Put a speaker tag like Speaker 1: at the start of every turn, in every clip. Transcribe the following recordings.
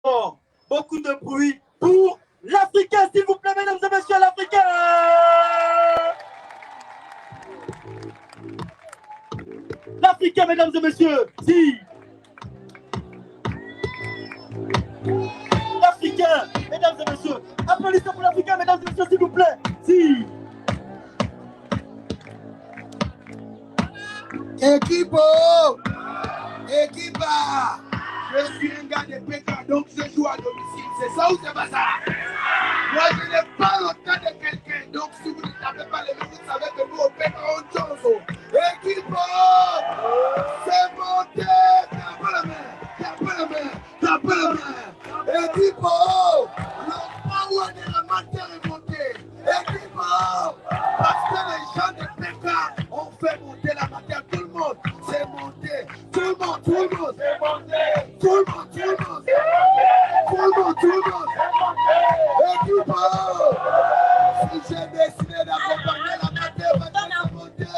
Speaker 1: fort. Beaucoup de bruit pour l'Africain, s'il vous plaît, mesdames et messieurs, l'Africain. L'Africain, mesdames et messieurs, si. L'Africain, mesdames et messieurs. Applaudissez pour l'Africain, mesdames et messieurs, s'il vous plaît. Si.
Speaker 2: Équipo! Équipa! Je suis un gars de PK, donc je joue à domicile. C'est ça ou c'est pas ça? Moi, je n'ai pas le temps de quelqu'un. Donc, si vous ne tapez pas les mains, vous savez que nous, on PK, on chose. Équipo! C'est monté! Tapez la main! Tapez la main! Tapez la main! Équipo! Le power de la matière est monté! Équipo! Parce que les gens de PK ont fait monter la matière. Tout le monde, c'est monté! Tout le monde, tout le monde, c'est monté! Tout le monde, tout le monde! Tout le monde, tout le monde! Équipo! Si j'ai décidé d'accompagner la matière, va monter!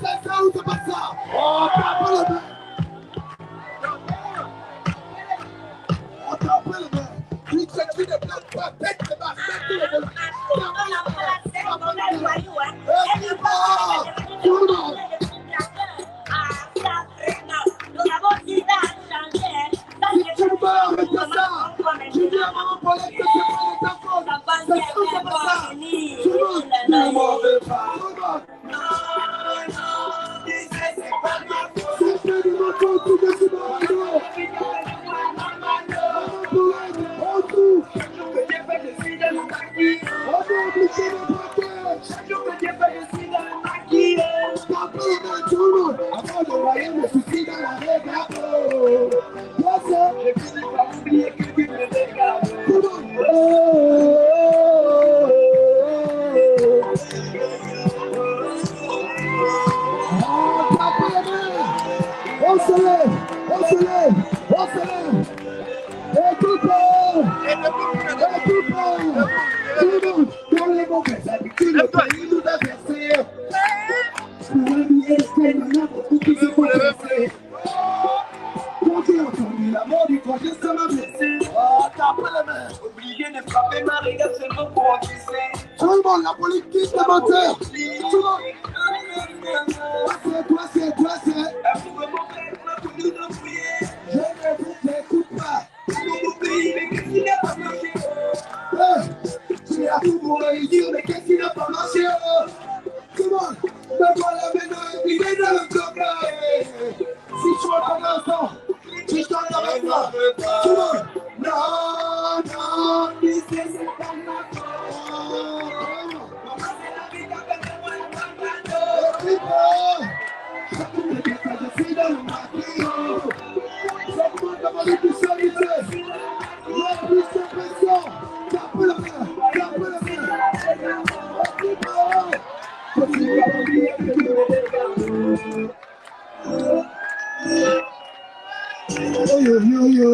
Speaker 2: C'est ça ou c'est pas ça? Oh, tape la main! On tape la main! Tu ne bloques pas, pète les barres, pète les barres! Tout le monde! Tu ne peux arrêter ça! Tu dis à maman Paulette que c'est pas ta faute! C'est ça ou c'est pas ça? Tout le monde! Ne m'en veux pas! Tout le monde! Non, c'est pas ma faute! C'est de ma faute, tout de suite dans la maman Paulette, on trouve! Chaque jour que Dieu fait, je suis dans le maquis! On est obligé de braquer! Chaque jour que Dieu fait, je suis dans le maquis! Tapez les mains, tout le monde! Avant de voyer mes soucis dans la régate! Je finis par oublier que tu me dégages. Tout le monde. Tapez les mains. On se lève, on se lève, on se lève. Écoutez, tout le monde, dans les mauvaises habitudes, le pays nous a versé. Pour un billet de stèle, maintenant, pour tout qui se faut verser. Quand j'ai entendu la mort du projet, ça m'a blessé. Oh, tapez les mains. Obligé de frapper ma regarde seulement pour encaisser. Tout le monde, la politique de moteur. Tout le monde. Toi, c'est. Je ne vous écoute pas. Mon pays, mais qu'est-ce qui n'a pas marché? Tu as tout pour réussir, mais qu'est-ce qui n'a pas marché? Tout le monde, me voilà maintenant impliqué dans le bloc. Si tu vois comme un sang, si je t'en avec moi, tout le monde, non, ici c'est pas ma faute. Maman, c'est la vie qui a fait de moi le maman. Chaque jour que je suis dans le maquillot, chaque jour que je suis solide, la plus de pression, tape la main, tape la main. Je suis pas oublié que tu me dégages. Yo.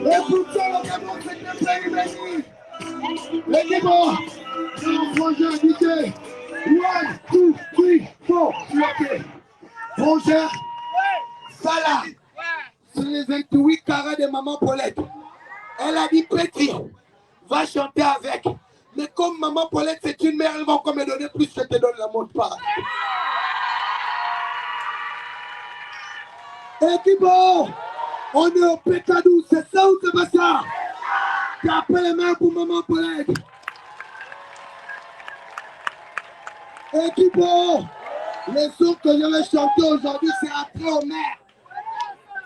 Speaker 2: Et pour ça, le Gabon, c'est que pays béni. Les Gabon, c'est un frangin invité. 1, 2, 3, 4, bloqué. Frangin, ça là, c'est les 28 carrés de maman Paulette. Elle a dit petit, va chanter avec. Mais comme maman Paulette, c'est une mère, elle va encore me donner plus, je te donne la montre pas. Équipe, on est au Pécadou, c'est ça ou c'est pas ça? Tapez les mains pour maman Paulette. Équipe, les sons que je vais chanter aujourd'hui, c'est après aux mères.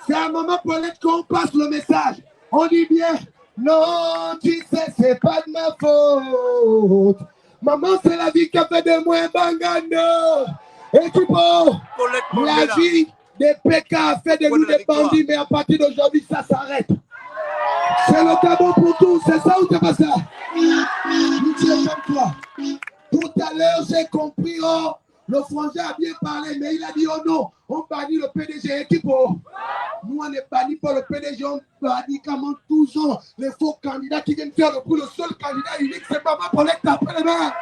Speaker 2: C'est à maman Paulette qu'on passe le message. On dit bien, non, tu sais, c'est pas de ma faute. Maman, c'est la vie qui a fait de moi un bangano. Équipe, la vie des PK a fait de nous des bandits, mais à partir d'aujourd'hui, ça s'arrête. C'est le Gabon pour tous, c'est ça ou c'est pas ça? Dieu comme toi. Tout à l'heure, j'ai compris, oh, le frangin a bien parlé, mais il a dit, oh non, on bannit le PDG équipe. Oh. Nous, on est bannis par le PDG, on bannit comment toujours les faux candidats qui viennent faire le coup. Le seul candidat unique, c'est Maman Paulette, après les mains.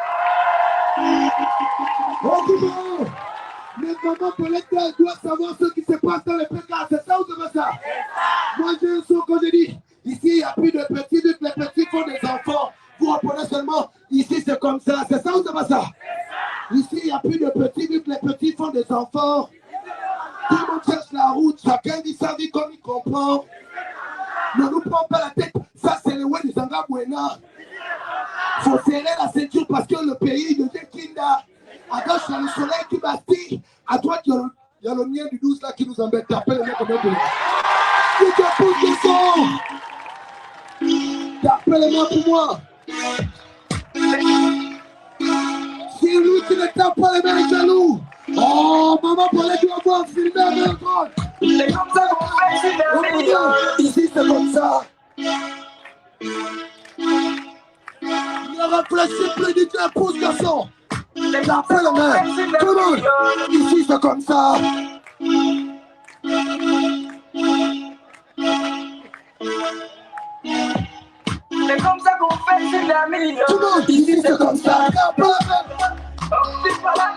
Speaker 2: Oh, Les mamans Paulette doivent savoir ce qui se passe dans les PK. C'est ça ou c'est pas ça? Moi, j'ai un son que je dis. Ici, il n'y a plus de petits, vu que les petits font des enfants. Vous reprenez seulement, ici, c'est comme ça. C'est ça ou c'est pas ça? Ici, il n'y a plus de petits, vu que les petits font des enfants. Tout le monde cherche la route. Chacun dit sa vie comme il comprend. Ne nous prends pas la tête. Ça, c'est le way des Angabouena. Il faut serrer la ceinture parce que le pays devient Kinda. À gauche, il y a le soleil qui bastille. À droite, il y a le mien du 12 là qui nous embête. T'appelles le mien comme un peu. Tu te pousse le son. T'appelles le mien pour moi. Si lui qui ne tape pas les mains est jaloux. Oh, maman, pour aller doit voir filmer avec le drone.
Speaker 3: C'est comme ça qu'on fait, c'est la meilleure.
Speaker 2: Ici, c'est comme ça. Ne réfléchis plus, dis-tu un pouce, garçon. T'appelles le main. Tout le monde. Ici, c'est comme ça.
Speaker 3: C'est comme ça qu'on fait, c'est la meilleure.
Speaker 2: Tout le monde. Ici, c'est comme ça. T'appelles le main.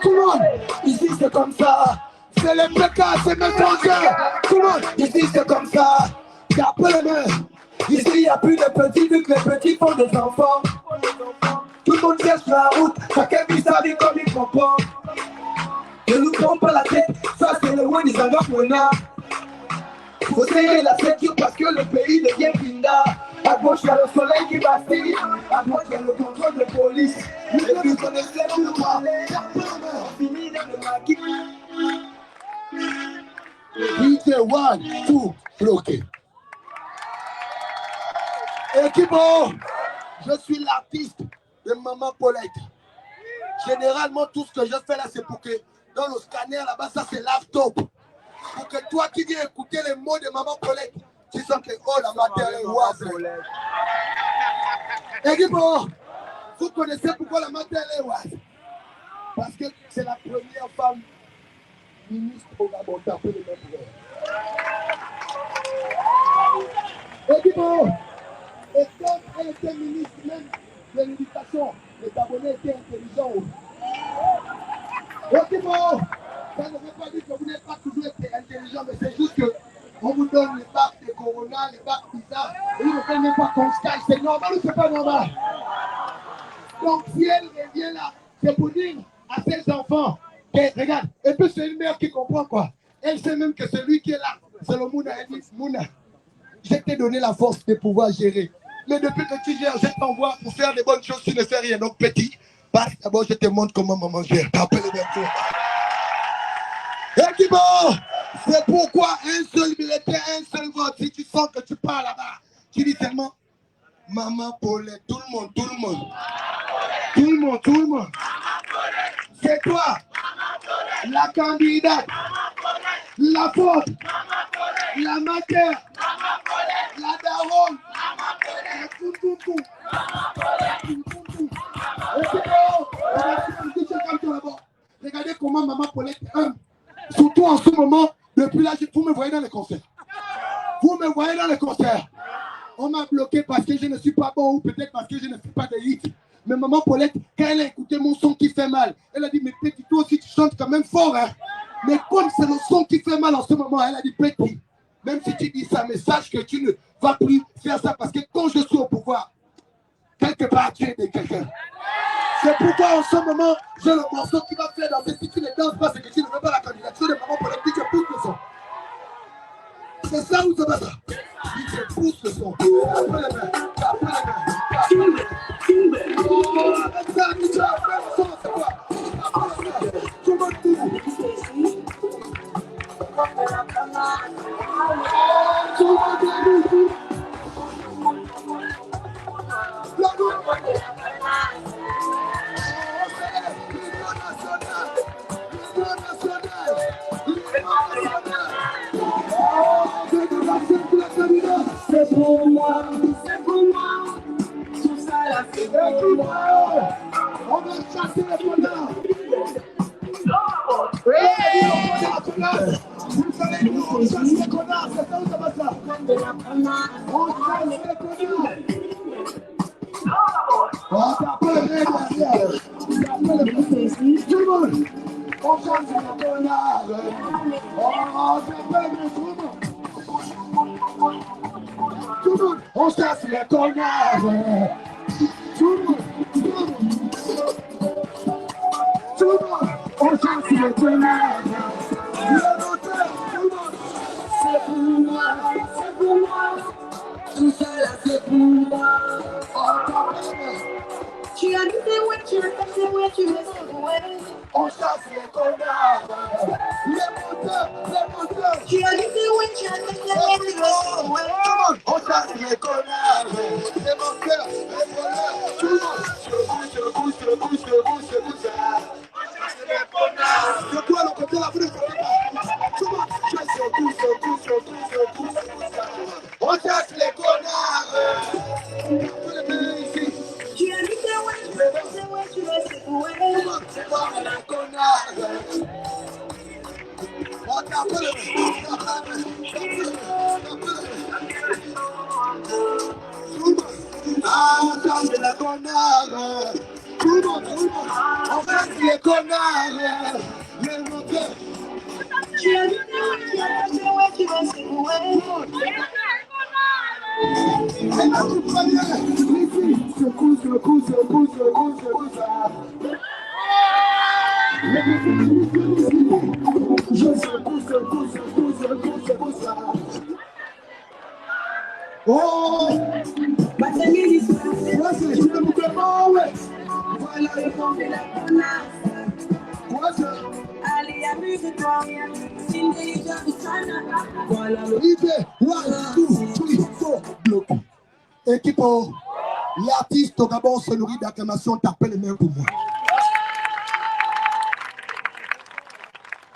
Speaker 2: Tout le monde. Ici, c'est comme ça. C'est les PK, c'est mes frangins. Tout le monde. Ici, c'est comme ça. T'appelles le main. Ici, il n'y a plus de petits, vu que les petits font des enfants. Tout le monde cherche la route, chacun vit sa vie comme il comprend. Ne nous prends pas la tête, ça c'est le way des Angabouena. Faut serrer la ceinture parce que le pays devient Kinda. À gauche, il y a le soleil qui vacille. À droite, il y a le contrôle de police. Et puis, connaissez tout le monde. On finit dans le maquis. DJ 1, 2, bloqué. Équipo, je suis l'artiste de Maman Paulette. Généralement, tout ce que je fais là, c'est pour que dans le scanner là-bas, ça c'est laptop. Pour que toi qui viens écouter les mots de Maman Paulette, tu sens que oh la matière est oise. Équipo, vous connaissez pourquoi la matière est oise? Parce que c'est la première femme ministre au Gabon. Tapez les mains pour elle. Équipo, et quand elle était ministre même de l'éducation, les Gabonais étaient intelligents. Ok bon, ça ne veut pas dire que vous n'êtes pas toujours été intelligent, mais c'est juste que on vous donne les bacs de Corona, les bacs bizarres, et vous ne faites même pas qu'on se cache. C'est normal ou c'est pas normal? Donc si elle revient là, c'est pour dire à ses enfants, que, regarde, et puis c'est une mère qui comprend quoi. Elle sait même que celui qui est là, c'est le Mouna. Elle dit, Mouna, je t'ai donné la force de pouvoir gérer. Mais depuis que tu gères, je t'envoie pour faire des bonnes choses, tu ne fais rien. Donc petit, passe d'abord, je te montre comment maman gère. T'appelles les mêmes. Et qui bon, c'est pourquoi un seul militaire, un seul vote. Si tu sens que tu pars là-bas, tu dis seulement Maman Paulette, tout le monde, tout le monde. Tout le monde, tout le monde. C'est toi, la candidate, la faute, la matière, la daronne, la tout. Regardez comment Maman Paulette est humble. Surtout en ce moment, depuis là, vous me voyez dans les concerts. Vous me voyez dans les concerts. On m'a bloqué parce que je ne suis pas bon ou peut-être parce que je ne fais pas de hits. Mais Maman Paulette, quand elle a écouté mon son qui fait mal, elle a dit, mais petit, toi aussi tu chantes quand même fort. Hein? Mais comme c'est le son qui fait mal en ce moment, elle a dit, petit, même si tu dis ça, mais sache que tu ne vas plus faire ça parce que quand je suis au pouvoir, quelque part tu es de quelqu'un. C'est pourquoi en ce moment, j'ai le morceau qui va faire danser. Si tu ne danses pas, c'est que tu ne veux pas la candidature de Maman Paulette, tu pousse le son. C'est ça ou c'est pas ça? Tu pousse le son. Après les mains, après les mains. Avec ça, tu vas faire le son, c'est quoi? Tu vas tout.
Speaker 3: C'est pour moi, tout ça là c'est pour moi.
Speaker 2: On va chasser les connards. Vous savez nous, on chasse les connards, c'est ça ou c'est pas ça? On chasse les connards. On t'appelle les règles derrière. Tout le monde. On chasse les connards. Oh, c'est pas le monde. Tout le monde, on chasse les connards. Tout le monde, tout le monde. Tout le monde, on chasse les connards. Le moteur, tout le monde. C'est pour moi, c'est pour moi. Tout ça là, c'est pour moi. Tu as dit des ouais, tu me sais. On chasse les connards. Les moteurs. Tu as dit des ouais, tu me sais. On chasse les connards. Les moteurs, les voleurs. Tout le monde. Je bouge. On chasse les connards. Je dois le côté la plus. Tout le monde. Je bouge. On chasse les connards. Tous les pays ici. Tu as dit des ouais, tu me sais. On les connards. On t'appelle. Ah, on chasse les connards. Tout le monde. On chasse les connards. Les moteurs. Tu as dit des ouais, tu me sais. Et la toute première, ici, secoue. Je secoue ça. Oh! Ouais, c'est le mouvement, ouais. Voilà le temps de la connasse. Quoi ça? Allez, amuse-toi. Voilà le idée. 1, 2, 3, 4, bloc. Équipe, l'artiste au Gabon se nourrit d'acclamation. Tapez les mains pour moi.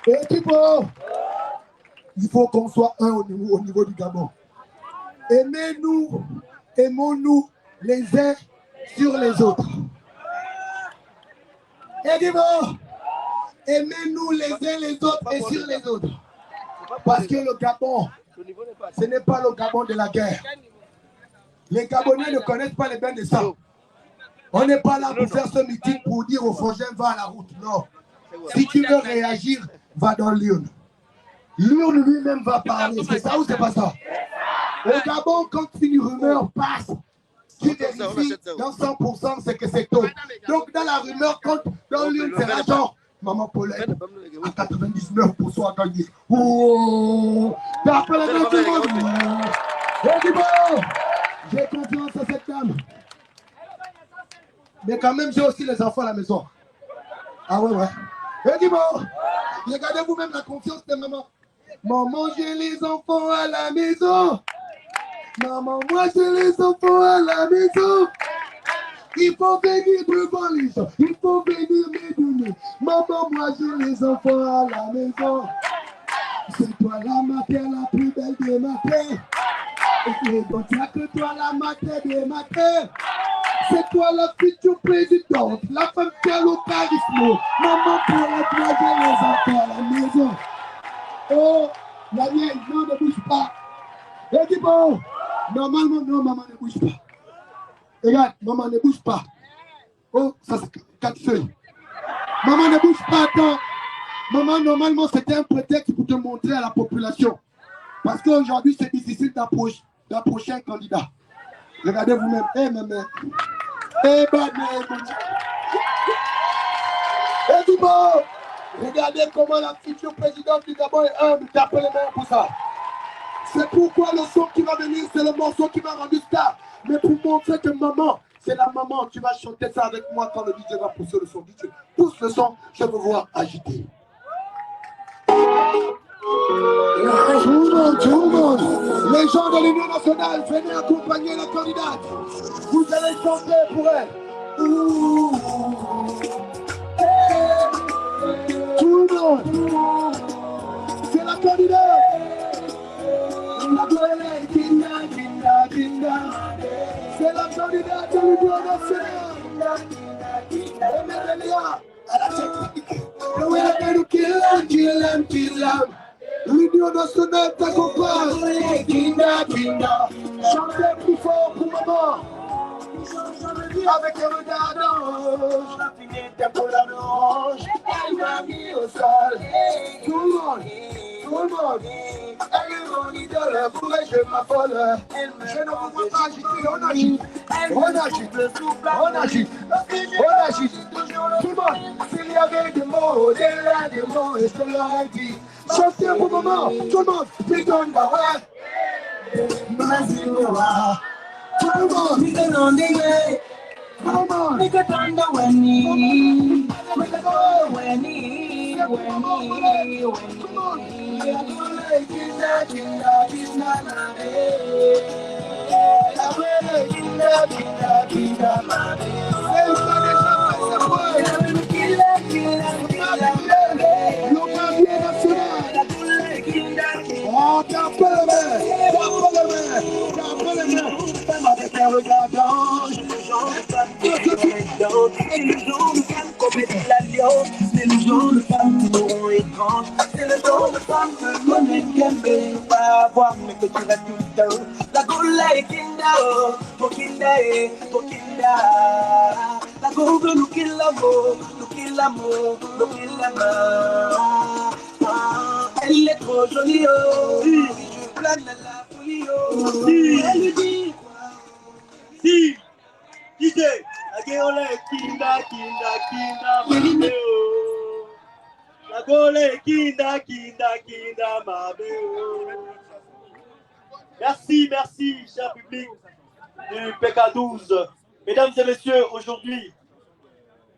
Speaker 2: Équipe, il faut qu'on soit un au niveau du Gabon. Aimons-nous les uns sur les autres. Équipe, aimez-nous les uns les autres et sur les autres. Parce que le Gabon, ce n'est pas le Gabon de la guerre. Les Gabonais ne connaissent pas les bains de sang. On n'est pas là pour faire ce meeting pour dire aux frangins va à la route. Non. Si tu veux réagir, va dans l'urne. L'urne lui-même va parler. C'est ça ou c'est pas ça? Au Gabon, quand une rumeur passe, tu vérifies dans 100% c'est que c'est tôt. Donc dans la rumeur, quand dans l'urne, c'est l'argent. Maman Paulette, à 99% à gagner. Oh, t'as appelé le tout le monde. J'ai confiance à cette dame. Mais quand même, j'ai aussi les enfants à la maison. Ah ouais. Et dis-moi, regardez vous-même la confiance de maman. Maman, j'ai les enfants à la maison. Maman, moi j'ai les enfants à la maison. Il faut venir devant les gens. Il faut venir me donner. Maman, moi j'ai les enfants à la maison. C'est toi la matière la plus belle de ma terre. Et c'est pour ça que toi la matière de ma terre. C'est toi la future présidente, la femme qui a le charisme. Maman, pour la toi, j'ai les enfants à la maison. Oh, la mienne, non, ne bouge pas. Et dis bon, normalement, non, maman ne bouge pas. Regarde, maman ne bouge pas. Oh, ça c'est 4 feuilles. Maman ne bouge pas, attends. Maman, normalement, c'était un prétexte pour te montrer à la population. Parce qu'aujourd'hui, c'est difficile d'approcher un candidat. Regardez vous-même. Eh, maman. Eh, dis bon. Regardez comment la future présidente du Gabon est humble. Tapez les mains pour ça. C'est pourquoi le son qui va venir, c'est le morceau qui m'a rendu star. Mais pour montrer que maman, c'est la maman, tu vas chanter ça avec moi quand le DJ va pousser le son. DJ, pousse le son, je veux voir agiter. Tout le monde, les gens de l'Union nationale, venez accompagner la candidate. Vous allez chanter pour elle. Tout le monde, c'est la candidate. C'est la candidate de l'Union nationale. L'Union nationale t'accompagne. Chantez plus fort pour maman. Avec un regard d'ange, la finette d'un peu d'orange, elle m'a mis au sol. Tout le monde, elle est mon idole, pour elle je m'affole. Je ne vous vois pas agiter, on agite, on agite. Tout le monde, s'il y avait des mots, au-delà des mots, et je te l'aurais dit. Chantez un beau moment, tout le monde, putain de ouais. Mazinoa, tout le monde, putain on dit. Come on. Make a thunder when he, make a go when he, c'est le genre de femme qu'on met de l'alliance, c'est le genre de femme qui n'auront étrange, c'est le genre de femme que l'on aime pas avoir, mais que tu restes tout le temps. La gola est kinda, oh kinda, la gola nous kill l'amour, elle est trop jolie, oh, je plane la folie, oh, elle lui dit,
Speaker 1: Si, DJ, la gueule kinda, mabeo. La gueule kinda, mabeo. Merci, cher public du PK12. Mesdames et messieurs, aujourd'hui,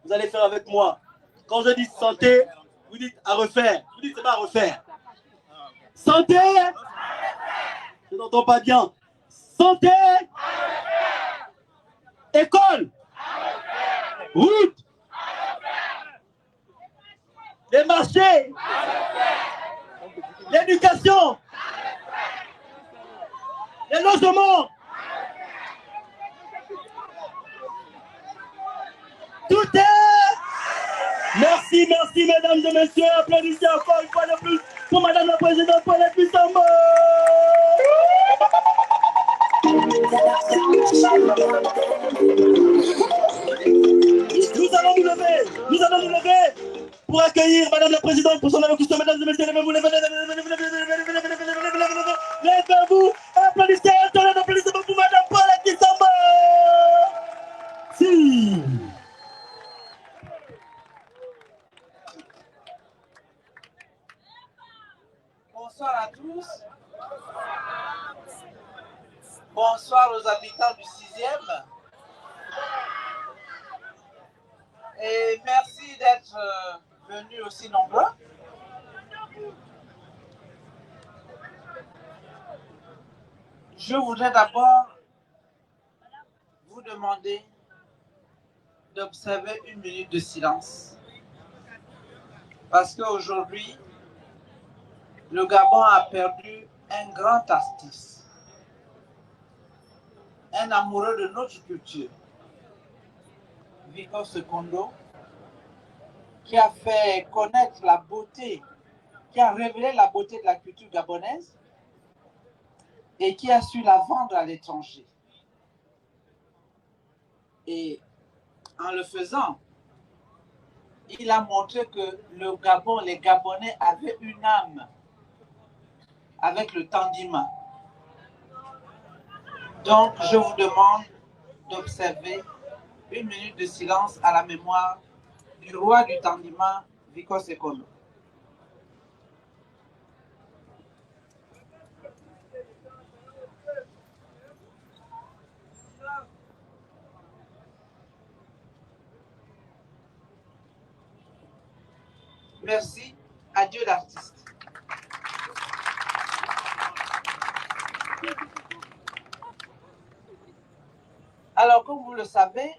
Speaker 1: vous allez faire avec moi. Quand je dis santé, vous dites à refaire. Vous dites c'est pas à refaire. Santé, je n'entends pas bien. Santé, école, route, les marchés, l'éducation, les logements. Tout est... Merci, mesdames et messieurs. Applaudissez encore une fois de plus pour Madame la Présidente Paulette Bissamba. Nous allons nous lever pour accueillir Madame la Présidente pour son allocution. Mesdames et messieurs, levez-vous, levez-vous, applaudissez, un tonnerre d'applaudissements pour Madame Paulette Bissamba. Si.
Speaker 3: Bonsoir à tous. Bonsoir aux habitants du 6e. Et merci d'être venus aussi nombreux. Je voudrais d'abord vous demander d'observer une minute de silence. Parce qu'aujourd'hui, le Gabon a perdu un grand artiste, un amoureux de notre culture, Vico Secondo, qui a fait connaître la beauté, qui a révélé la beauté de la culture gabonaise et qui a su la vendre à l'étranger. Et en le faisant, il a montré que le Gabon, les Gabonais avaient une âme avec le tandima. Donc, je vous demande d'observer une minute de silence à la mémoire du roi du tandima, Vico Secondo. Merci. Adieu l'artiste. Alors, comme vous le savez,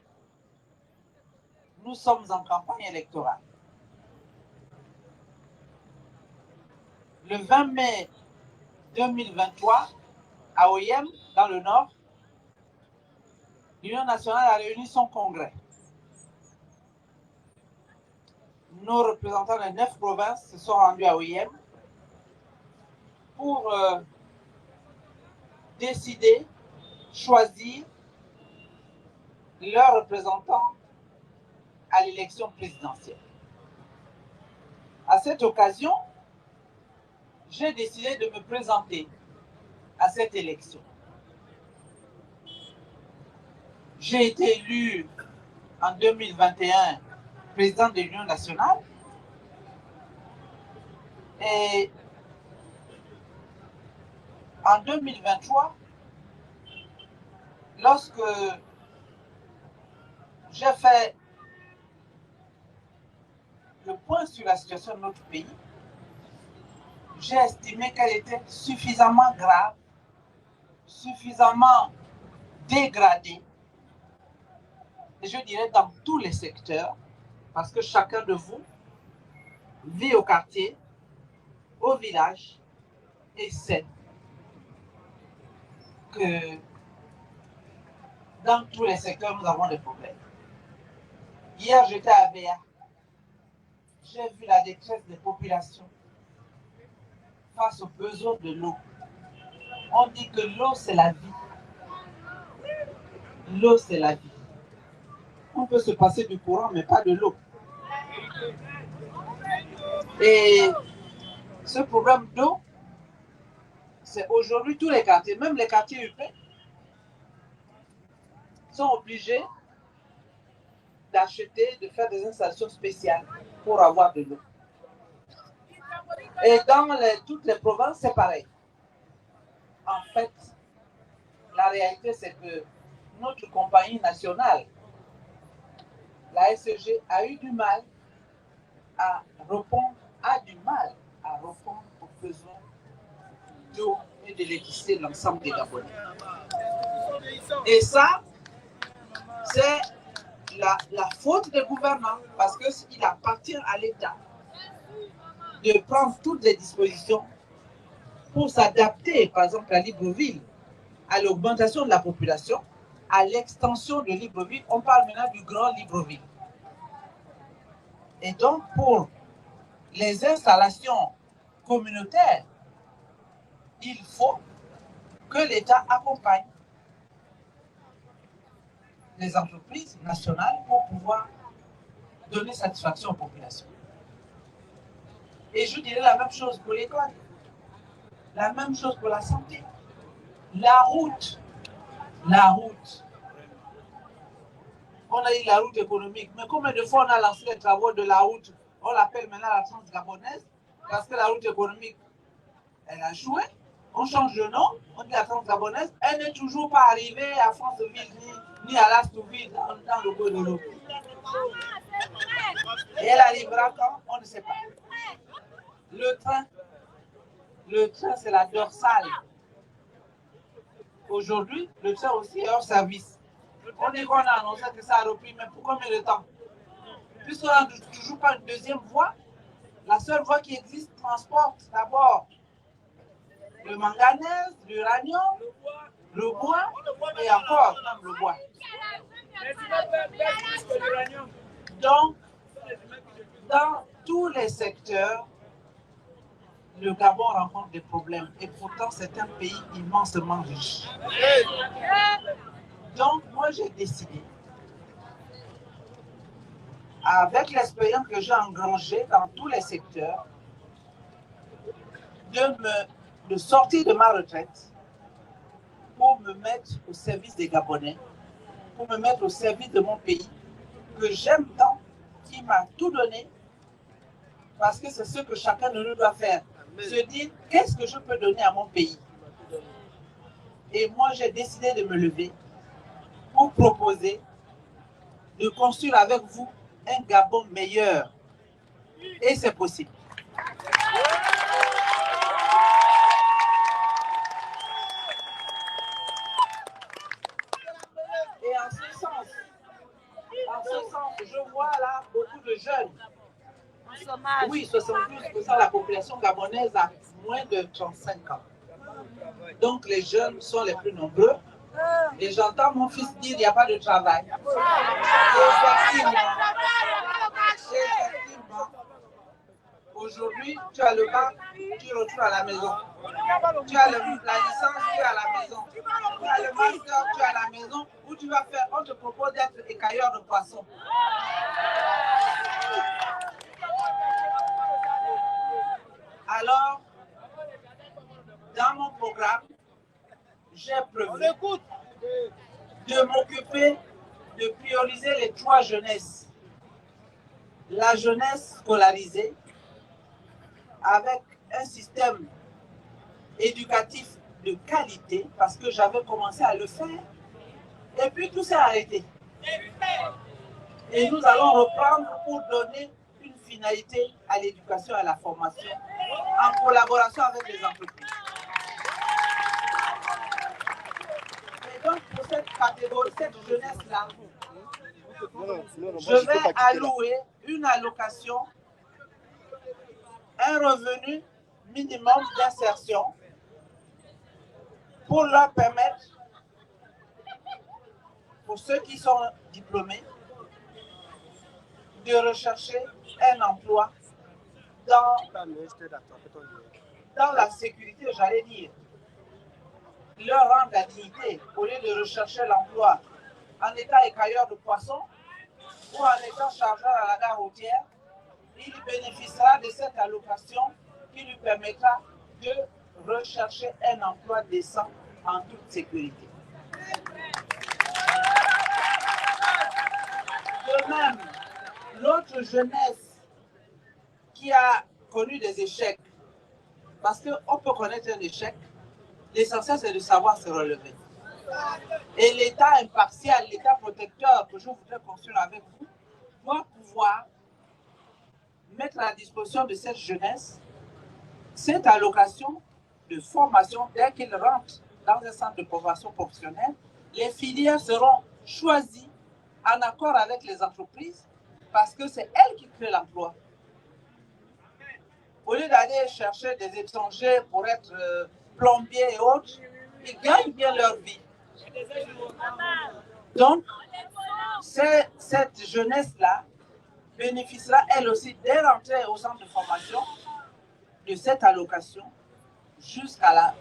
Speaker 3: nous sommes en campagne électorale. Le 20 mai 2023, à Oyem, dans le Nord, l'Union nationale a réuni son congrès. Nos représentants des 9 provinces se sont rendus à Oyem pour décider, choisir leurs représentants à l'élection présidentielle. À cette occasion, j'ai décidé de me présenter à cette élection. J'ai été élu en 2021 président de l'Union nationale et en 2023, lorsque j'ai fait le point sur la situation de notre pays, j'ai estimé qu'elle était suffisamment grave, suffisamment dégradée, et je dirais dans tous les secteurs, parce que chacun de vous vit au quartier, au village, et sait que dans tous les secteurs, nous avons des problèmes. Hier, j'étais à Béa. J'ai vu la détresse des populations face aux besoins de l'eau. On dit que l'eau, c'est la vie. L'eau, c'est la vie. On peut se passer du courant, mais pas de l'eau. Et ce problème d'eau, c'est aujourd'hui tous les quartiers, même les quartiers urbains, sont obligés d'acheter, de faire des installations spéciales pour avoir de l'eau. Et dans toutes les provinces, c'est pareil. En fait, la réalité, c'est que notre compagnie nationale, la SEG, a eu du mal à répondre, aux besoins d'eau et d'électricité de l'ensemble des Gabonais. Et ça, c'est la faute des gouvernants, parce qu'il appartient à l'État de prendre toutes les dispositions pour s'adapter, par exemple, à Libreville, à l'augmentation de la population, à l'extension de Libreville. On parle maintenant du Grand Libreville. Et donc, pour les installations communautaires, il faut que l'État accompagne les entreprises nationales pour pouvoir donner satisfaction aux populations. Et je dirais la même chose pour l'école, la même chose pour la santé. La route. On a eu la route économique, mais combien de fois on a lancé les travaux de la route? On l'appelle maintenant la Transgabonaise, parce que la route économique, elle a joué. On change de nom, on dit la Transgabonaise, elle n'est toujours pas arrivée à Franceville ni à Lastouville dans le coin de l'eau. Et elle arrivera quand? On ne sait pas. Le train, c'est la dorsale. Aujourd'hui, le train aussi est hors service. On dit qu'on a annoncé que ça a repris, mais pour combien de temps? Puisqu'on n'a toujours pas une deuxième voie, la seule voie qui existe transporte d'abord le manganèse, l'uranium, le bois et encore même le bois. Donc, dans tous les secteurs, le Gabon rencontre des problèmes et pourtant c'est un pays immensément riche. Donc, moi j'ai décidé, avec l'expérience que j'ai engrangée dans tous les secteurs, de sortir de ma retraite pour me mettre au service des Gabonais, pour me mettre au service de mon pays, que j'aime tant, qui m'a tout donné, parce que c'est ce que chacun de nous doit faire. Se dire, qu'est-ce que je peux donner à mon pays? Et moi, j'ai décidé de me lever pour proposer de construire avec vous un Gabon meilleur. Et c'est possible. Et en ce sens, je vois là beaucoup de jeunes. Oui, 72% de la population gabonaise a moins de 35 ans. Donc les jeunes sont les plus nombreux. Et j'entends mon fils dire qu'il n'y a pas de travail. Effectivement, aujourd'hui, tu as le bac, tu retournes à la maison. Tu as la licence, tu es à la maison. Tu as le master, tu es à la maison. Ou que tu vas faire? On te propose d'être écailleur de poissons. Alors, dans mon programme, j'ai prévu de m'occuper de prioriser les 3 jeunesses. La jeunesse scolarisée, avec un système éducatif de qualité, parce que j'avais commencé à le faire, et puis tout s'est arrêté. Et nous allons reprendre pour donner une finalité à l'éducation et à la formation, en collaboration avec les entreprises. Et donc, pour cette catégorie, cette jeunesse-là, je vais allouer une allocation, un revenu minimum d'insertion pour leur permettre, pour ceux qui sont diplômés, de rechercher un emploi dans la sécurité, j'allais dire. Leur rendre la dignité, au lieu de rechercher l'emploi en étant écailleur de poissons ou en étant chargeur à la gare routière, il bénéficiera de cette allocation qui lui permettra de rechercher un emploi décent en toute sécurité. De même, l'autre jeunesse qui a connu des échecs, parce qu'on peut connaître un échec, l'essentiel c'est de savoir se relever. Et l'État impartial, l'État protecteur que je voudrais construire avec vous, doit pouvoir mettre à disposition de cette jeunesse cette allocation de formation dès qu'ils rentrent dans un centre de formation professionnelle. Les filières seront choisies en accord avec les entreprises parce que c'est elles qui créent l'emploi. Au lieu d'aller chercher des étrangers pour être plombiers et autres, ils gagnent bien leur vie. Donc, cette jeunesse-là bénéficiera elle aussi dès l'entrée au centre de formation de cette allocation jusqu'à la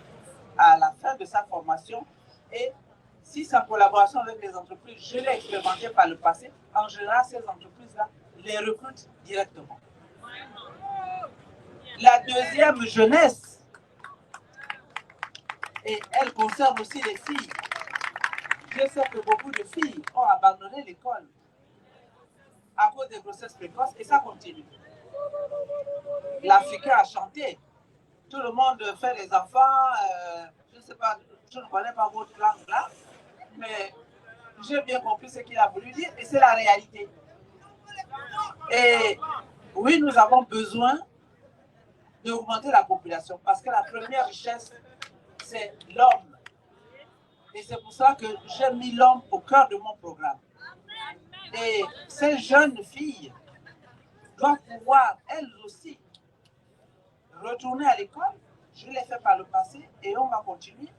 Speaker 3: fin de sa formation. Et si c'est en collaboration avec les entreprises, je l'ai expérimenté par le passé, en général, ces entreprises-là les recrutent directement. La deuxième jeunesse, et elle concerne aussi les filles. Je sais que beaucoup de filles ont abandonné l'école à cause des grossesses précoces et ça continue. L'Africain a chanté. Tout le monde fait les enfants. Je ne sais pas, je ne connais pas votre langue là, mais j'ai bien compris ce qu'il a voulu dire et c'est la réalité. Et oui, nous avons besoin d'augmenter la population parce que la première richesse, c'est l'homme. Et c'est pour ça que j'ai mis l'homme au cœur de mon programme. Et ces jeunes filles doivent pouvoir, elles aussi, retourner à l'école. Je l'ai fait par le passé et on va continuer.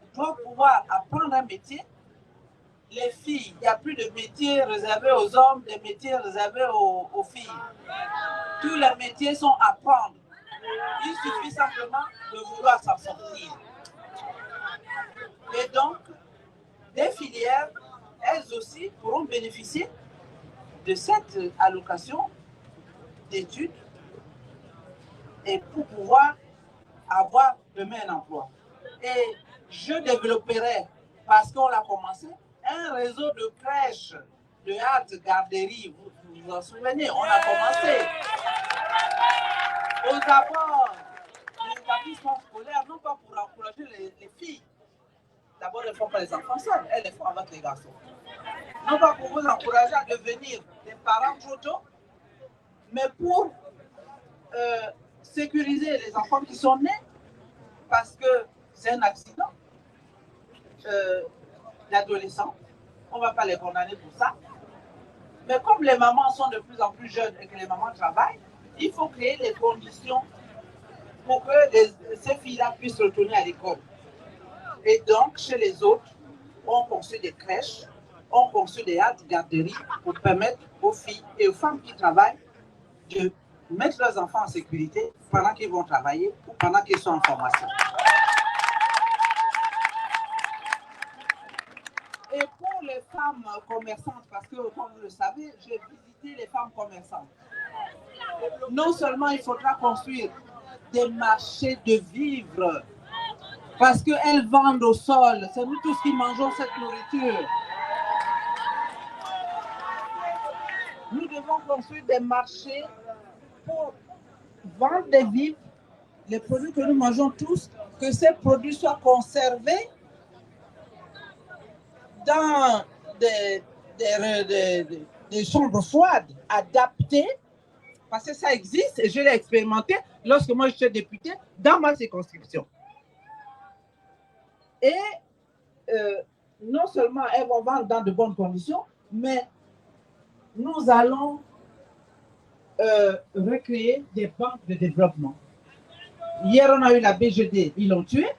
Speaker 3: Elles doivent pouvoir apprendre un métier. Les filles, il n'y a plus de métiers réservés aux hommes, des métiers réservés aux filles. Tous les métiers sont à apprendre. Il suffit simplement de vouloir s'en sortir. Et donc, des filières, elles aussi pourront bénéficier de cette allocation d'études et pour pouvoir avoir demain un emploi. Et je développerai, parce qu'on l'a commencé, un réseau de crèches, de halte garderies. Vous vous en souvenez, on a commencé. Aux abords des établissements scolaires, non pas pour encourager les filles. D'abord, elles ne font pas les enfants seuls, elles les font avec les garçons. Non pas pour vous encourager à devenir des parents trop tôt, mais pour sécuriser les enfants qui sont nés, parce que c'est un accident. L'adolescent, on ne va pas les condamner pour ça. Mais comme les mamans sont de plus en plus jeunes et que les mamans travaillent, il faut créer les conditions pour que ces filles-là puissent retourner à l'école. Et donc, chez les autres, on construit des crèches, on construit des haltes garderies pour permettre aux filles et aux femmes qui travaillent de mettre leurs enfants en sécurité pendant qu'ils vont travailler ou pendant qu'ils sont en formation. Et pour les femmes commerçantes, parce que comme vous le savez, j'ai visité les femmes commerçantes. Non seulement il faudra construire des marchés de vivres, parce qu'elles vendent au sol, c'est nous tous qui mangeons cette nourriture. Nous devons construire des marchés pour vendre des vivres, les produits que nous mangeons tous, que ces produits soient conservés dans des chambres froides adaptées, parce que ça existe et je l'ai expérimenté lorsque moi j'étais député dans ma circonscription. Et non seulement elles vont vendre dans de bonnes conditions, mais nous allons recréer des banques de développement. Hier, on a eu la BGD, ils l'ont tuée.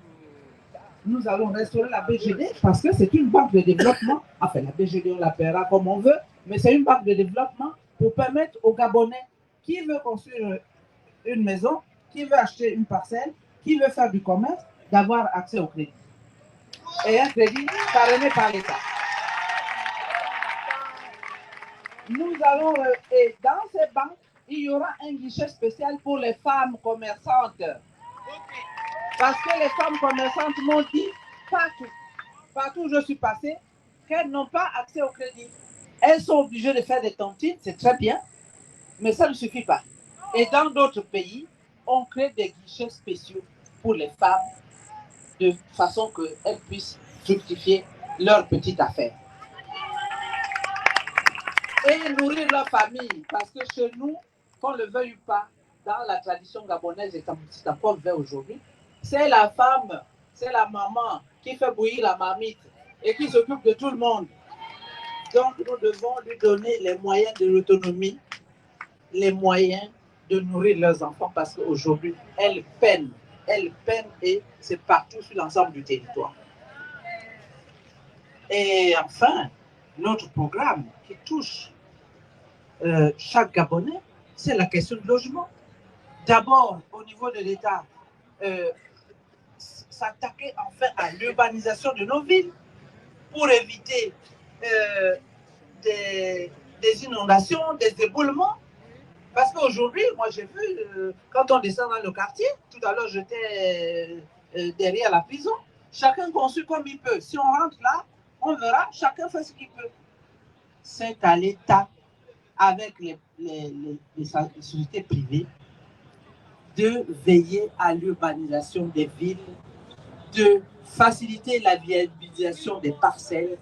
Speaker 3: Nous allons restaurer la BGD parce que c'est une banque de développement. Enfin, la BGD, on l'appellera comme on veut, mais c'est une banque de développement pour permettre aux Gabonais qui veut construire une maison, qui veut acheter une parcelle, qui veut faire du commerce, d'avoir accès au crédit. Et un crédit parrainé par l'État. Nous allons, et dans ces banques, il y aura un guichet spécial pour les femmes commerçantes. Parce que les femmes commerçantes m'ont dit partout où je suis passée, qu'elles n'ont pas accès au crédit. Elles sont obligées de faire des tontines, c'est très bien, mais ça ne suffit pas. Et dans d'autres pays, on crée des guichets spéciaux pour les femmes de façon qu'elles puissent fructifier leur petite affaire. Et nourrir leur famille, parce que chez nous, qu'on ne le veuille pas, dans la tradition gabonaise, et c'est encore vrai aujourd'hui, c'est la femme, c'est la maman qui fait bouillir la marmite et qui s'occupe de tout le monde. Donc, nous devons lui donner les moyens de l'autonomie, les moyens de nourrir leurs enfants, parce qu'aujourd'hui, elles peinent et c'est partout sur l'ensemble du territoire. Et enfin, notre programme qui touche chaque Gabonais, c'est la question du logement. D'abord, au niveau de l'État, s'attaquer enfin à l'urbanisation de nos villes pour éviter des inondations, des éboulements. Parce qu'aujourd'hui, moi j'ai vu, quand on descend dans le quartier, tout à l'heure j'étais derrière la prison, chacun construit comme il peut. Si on rentre là, on verra, chacun fait ce qu'il peut. C'est à l'État, avec les sociétés privées, de veiller à l'urbanisation des villes, de faciliter la viabilisation des parcelles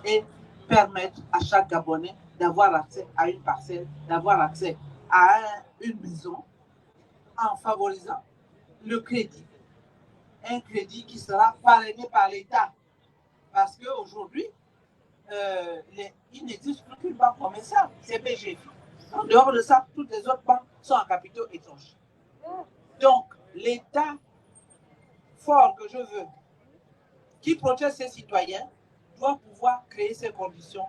Speaker 3: et permettre à chaque Gabonais d'avoir accès à une parcelle, d'avoir accès à une maison en favorisant le crédit. Un crédit qui sera parrainé par l'État. Parce qu'aujourd'hui, il n'existe plus qu'une banque commerciale, c'est BGF. En dehors de ça, toutes les autres banques sont en capitaux étrangers. Donc, l'État fort que je veux, qui protège ses citoyens, doit pouvoir créer ces conditions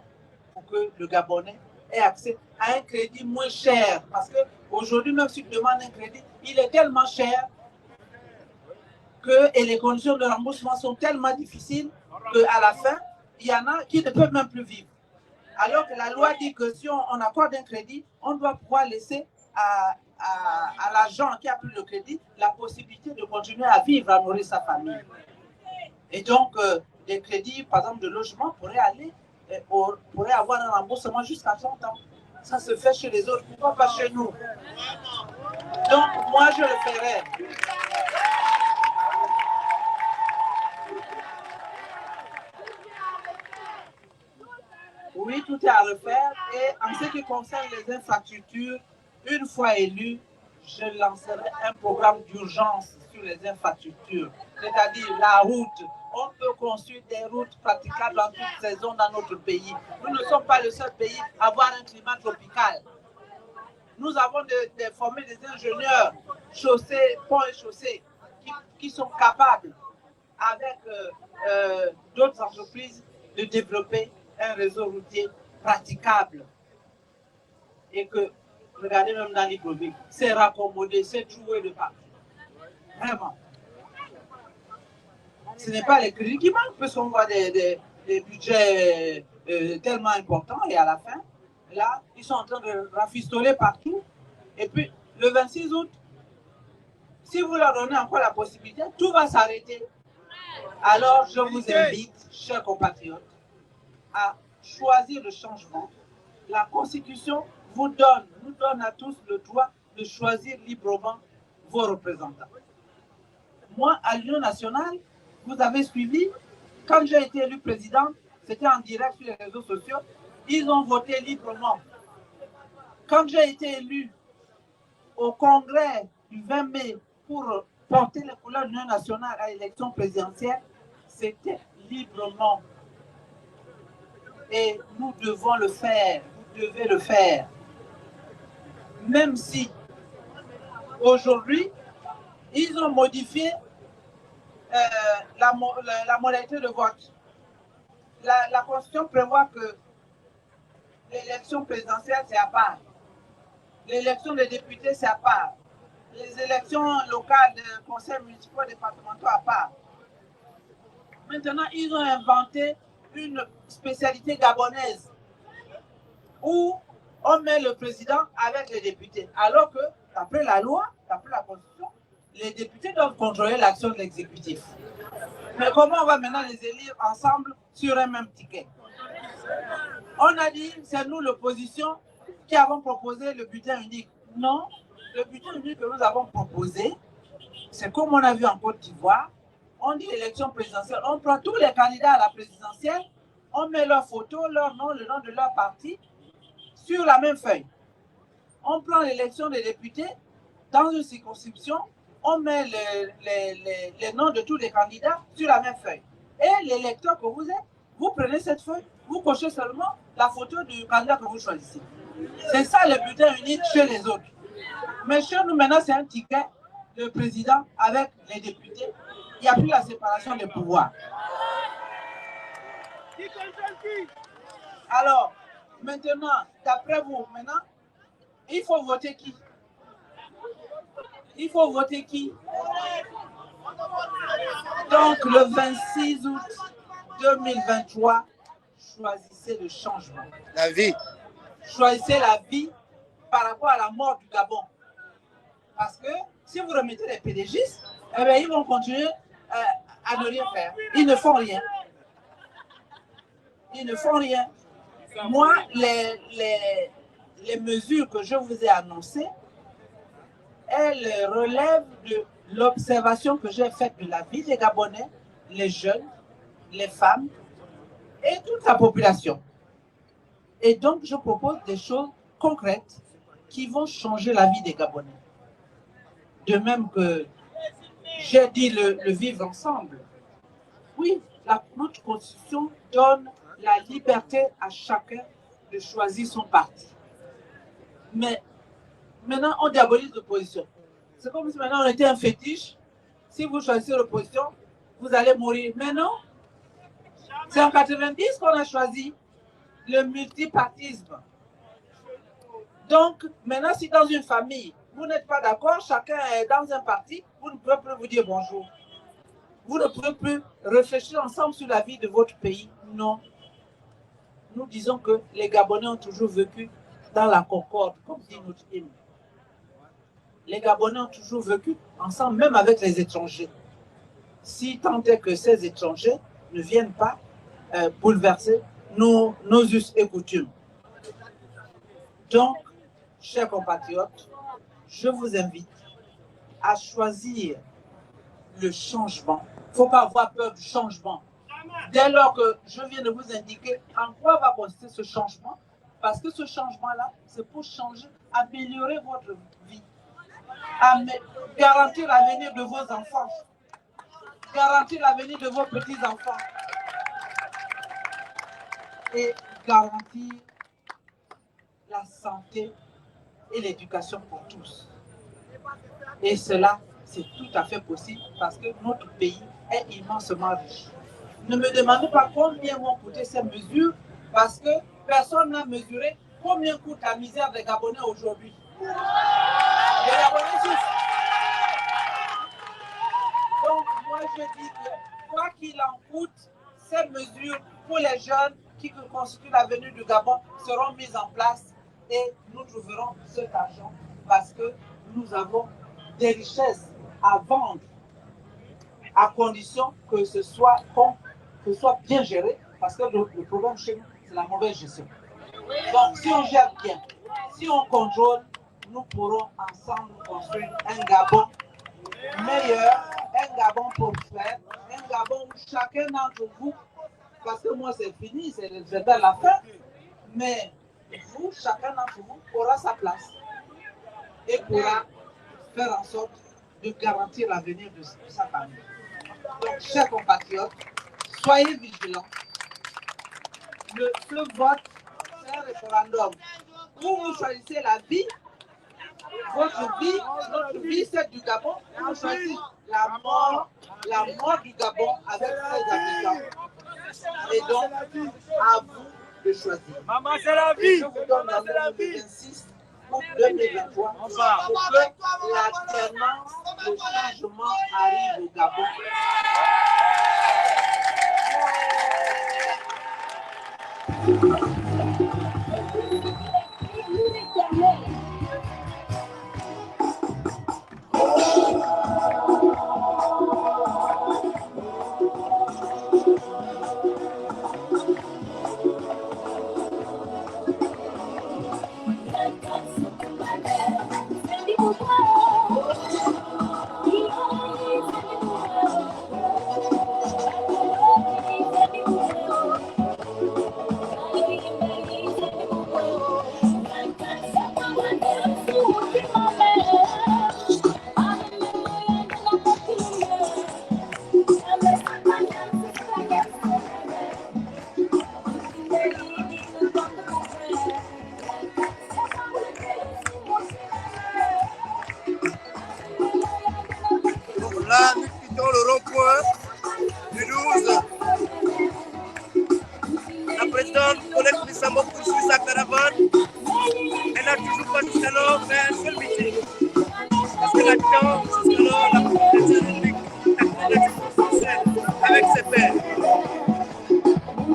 Speaker 3: pour que le Gabonais ait accès à un crédit moins cher. Parce qu'aujourd'hui, même si tu demandes un crédit, il est tellement cher et les conditions de remboursement sont tellement difficiles qu'à la fin, il y en a qui ne peuvent même plus vivre. Alors que la loi dit que si on accorde un crédit, on doit pouvoir laisser à l'agent qui a pris le crédit la possibilité de continuer à vivre, à nourrir sa famille. Et donc, des crédits, par exemple, de logement pourraient avoir un remboursement jusqu'à 30 ans. Ça se fait chez les autres, pourquoi pas chez nous? Donc, moi, je le ferai. Oui, tout est à refaire. Et en ce qui concerne les infrastructures, une fois élu, je lancerai un programme d'urgence sur les infrastructures, c'est-à-dire la route. On peut construire des routes praticables en toute saison dans notre pays. Nous ne sommes pas le seul pays à avoir un climat tropical. Nous avons formé des ingénieurs, chaussées, ponts et chaussées, qui sont capables, avec d'autres entreprises, de développer un réseau routier praticable. Et que, regardez même dans l'Hybrobik, c'est raccommodé, c'est trouvé de partout. Vraiment. Ce n'est pas les crédits qui manquent, parce qu'on voit des des budgets tellement importants et à la fin, là, ils sont en train de rafistoler partout. Et puis, le 26 août, si vous leur donnez encore la possibilité, tout va s'arrêter. Alors, je vous invite, chers compatriotes, à choisir le changement. La Constitution nous donne à tous le droit de choisir librement vos représentants. Moi, à l'Union nationale, vous avez suivi, quand j'ai été élu président, c'était en direct sur les réseaux sociaux, ils ont voté librement. Quand j'ai été élu au congrès du 20 mai pour porter les couleurs de l'Union nationale à l'élection présidentielle, c'était librement. Et nous devons le faire, vous devez le faire. Même si aujourd'hui, ils ont modifié la modalité de vote. La Constitution prévoit que l'élection présidentielle, c'est à part. L'élection des députés, c'est à part. Les élections locales des conseils municipaux et départementaux, à part. Maintenant, ils ont inventé une spécialité gabonaise où on met le président avec les députés. Alors que, d'après la loi, d'après la Constitution, les députés doivent contrôler l'action de l'exécutif. Mais comment on va maintenant les élire ensemble sur un même ticket? On a dit, c'est nous l'opposition qui avons proposé le bulletin unique. Non, le bulletin unique que nous avons proposé, c'est comme on a vu en Côte d'Ivoire, on dit l'élection présidentielle, on prend tous les candidats à la présidentielle, on met leur photo, leur nom, le nom de leur parti sur la même feuille. On prend l'élection des députés dans une circonscription, on met les noms de tous les candidats sur la même feuille. Et l'électeur que vous êtes, vous prenez cette feuille, vous cochez seulement la photo du candidat que vous choisissez. C'est ça le bulletin unique chez les autres. Mais chez nous, maintenant, c'est un ticket de président avec les députés. Il n'y a plus la séparation des pouvoirs. Alors, maintenant, d'après vous, maintenant, il faut voter qui? Il faut voter qui? Donc, le 26 août 2023, choisissez le changement.
Speaker 2: La vie.
Speaker 3: Choisissez la vie par rapport à la mort du Gabon. Parce que si vous remettez les PDGistes, eh bien, ils vont continuer à ne rien faire. Ils ne font rien. Ils ne font rien. Moi, les mesures que je vous ai annoncées, elles relèvent de l'observation que j'ai faite de la vie des Gabonais, les jeunes, les femmes et toute la population. Et donc, je propose des choses concrètes qui vont changer la vie des Gabonais. De même que j'ai dit le vivre ensemble. Oui, notre Constitution donne la liberté à chacun de choisir son parti. Mais maintenant, on diabolise l'opposition. C'est comme si maintenant on était un fétiche. Si vous choisissez l'opposition, vous allez mourir. Mais non, c'est en 90 qu'on a choisi le multipartisme. Donc, maintenant, si dans une famille, vous n'êtes pas d'accord, chacun est dans un parti, vous ne pouvez plus vous dire bonjour. Vous ne pouvez plus réfléchir ensemble sur la vie de votre pays. Non. Nous disons que les Gabonais ont toujours vécu dans la concorde, comme dit notre hymne. Les Gabonais ont toujours vécu ensemble, même avec les étrangers. Si tant est que ces étrangers ne viennent pas bouleverser nos us et coutumes. Donc, chers compatriotes, je vous invite à choisir le changement. Il ne faut pas avoir peur du changement. Dès lors que je viens de vous indiquer en quoi va consister ce changement, parce que ce changement-là, c'est pour changer, améliorer votre vie, garantir l'avenir de vos enfants, garantir l'avenir de vos petits-enfants et garantir la santé et l'éducation pour tous. Et cela, c'est tout à fait possible parce que notre pays est immensement riche. Ne me demandez pas combien vont coûter ces mesures parce que personne n'a mesuré combien coûte la misère des Gabonais aujourd'hui. Les Gabonais souffrent. Donc, moi, je dis que quoi qu'il en coûte, ces mesures pour les jeunes qui constituent l'avenir du Gabon seront mises en place et nous trouverons cet argent parce que nous avons des richesses à vendre à condition que ce soit bien géré parce que le problème chez nous, c'est la mauvaise gestion. Donc, si on gère bien, si on contrôle, nous pourrons ensemble construire un Gabon meilleur, un Gabon prospère, un Gabon où chacun d'entre vous, parce que moi c'est fini, c'est vers la fin, mais vous, chacun d'entre vous aura sa place et pourra faire en sorte de garantir l'avenir de sa famille. Donc, chers compatriotes, soyez vigilants. Ce vote, c'est un référendum où vous choisissez la vie. Votre vie, notre vie, c'est du Gabon. Vous choisissez la mort du Gabon avec ses habitants. Et donc, à vous de choisir.
Speaker 1: Maman, c'est la vie.
Speaker 3: Je vous donne la numéro 26 août 2023 pour que l'alternance, le changement arrive au Gabon.
Speaker 4: Là, nous quittons le rond-point du 12. La présidente Colette Missambo poursuit sa caravane. Elle n'a toujours pas jusqu'alors fait un seul meeting. Parce que là-dedans, jusqu'alors, la présidente République française avec ses pairs.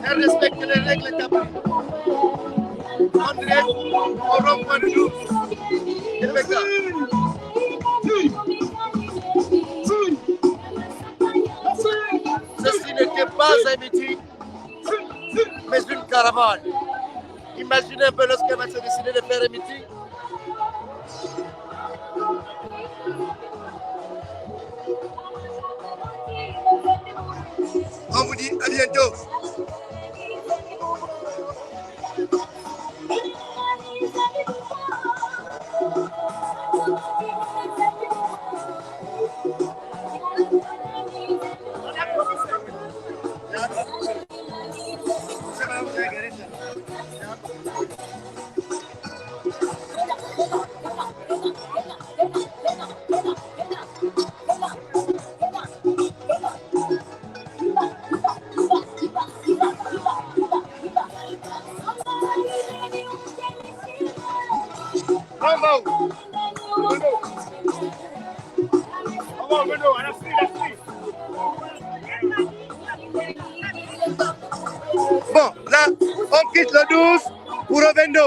Speaker 4: Elle respecte les règles établies. André, au rond-point du 12. Ceci n'était pas un meeting, mais une caravane. Imaginez un peu lorsqu'elle va se décider de faire un meeting. On vous dit à bientôt. Bon, là, on quitte le 12 pour Ovendo.